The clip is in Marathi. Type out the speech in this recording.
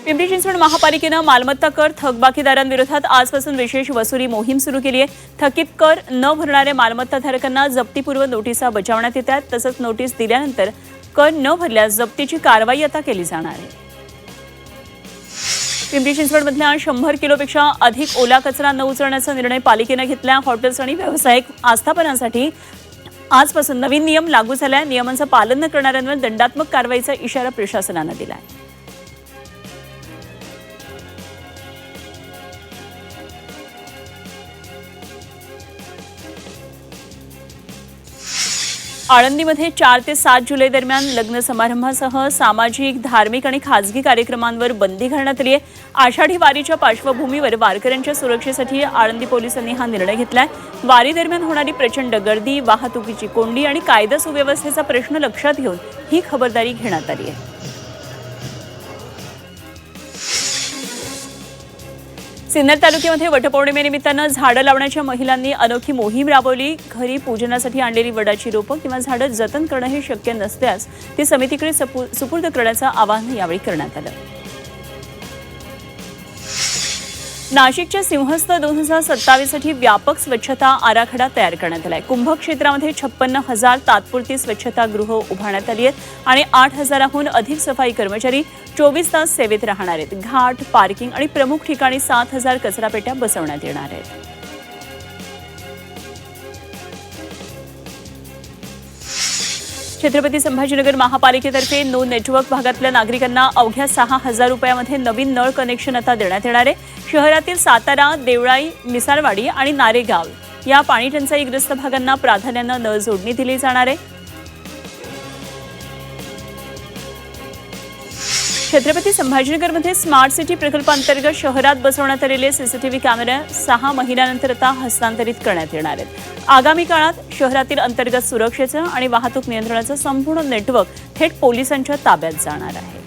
पिंपरी चिंचवड महापालिकेनं मालमत्ता कर थकबाकीदारांविरोधात आजपासून विशेष वसुली मोहीम सुरू केली आहे। थकीत कर न भरणाऱ्या मालमत्ताधारकांना जप्तीपूर्व नोटिसा बजावण्यात येतात। तसंच नोटीस दिल्यानंतर कर न भरल्यास जप्तीची कारवाई आता केली जाणार आहे। पिंपरी चिंचवडमधल्या 100 किलोपेक्षा अधिक ओला कचरा न उचलण्याचा निर्णय पालिकेनं घेतला। हॉटेल्स आणि व्यावसायिक आस्थापनांसाठी आजपासून नवीन नियम लागू झाले। नियमांचं पालन न करणाऱ्यांवर दंडात्मक कारवाईचा इशारा प्रशासनानं दिला आहे। आळंदीमध्ये 4 ते 7 जुलै दरम्यान लग्न समारंभासह सामाजिक, धार्मिक आणि खासगी कार्यक्रमांवर बंदी घालण्यात आली आहे। आषाढी वारीच्या पार्श्वभूमीवर वारकऱ्यांच्या सुरक्षेसाठी आळंदी पोलिसांनी हा निर्णय घेतलाय। वारी दरम्यान होणारी प्रचंड गर्दी, वाहतुकीची कोंडी आणि कायदा सुव्यवस्थेचा प्रश्न लक्षात घेऊन ही खबरदारी घेण्यात आली आहे। सिन्नर तालुक्यामध्ये वटपौर्णिमेनिमित्तानं झाडं लावण्याच्या महिलांनी अनोखी मोहीम राबवली। घरी पूजनासाठी आणलेली वडाची रोपं किंवा झाडं जतन करणं हे शक्य नसल्यास ती समितीकडे सुपूर्द करण्याचं आवाहन यावेळी करण्यात आलं। नाशिकच्या सिंहस्थ 2027 साठी व्यापक स्वच्छता आराखडा तयार करण्यात आलाय। कुंभक्षेत्रामध्ये 56,000 तात्पुरती स्वच्छतागृह उभारण्यात आली आहेत आणि 8,000हून अधिक सफाई कर्मचारी 24 तास सेवेत राहणार आहेत। घाट, पार्किंग आणि प्रमुख ठिकाणी 7,000 कचरापेट्या बसवण्यात येणार आहेत। छत्रपती संभाजीनगर महापालिकेतर्फे नो नेटवर्क भागातल्या नागरिकांना अवघ्या 6,000 रुपयामध्ये नवीन नळ कनेक्शन आता देण्यात येणार आहे। शहरातील सातारा, देवळाई, मिसाळवाडी आणि नारेगाव या पाणी टंचाईग्रस्त भागांना प्राधान्यानं नळ जोडणी दिली जाणार आहे। छत्रपती संभाजीनगरमध्ये स्मार्ट सिटी प्रकल्पांतर्गत शहरात बसवण्यात आलेले सीसीटीव्ही कॅमेरे 6 महिन्यानंतर आता हस्तांतरित करण्यात येणार आहेत। आगामी काळात शहरातील अंतर्गत सुरक्षेचं आणि वाहतूक नियंत्रणाचं संपूर्ण नेटवर्क थेट पोलिसांच्या ताब्यात जाणार आहे।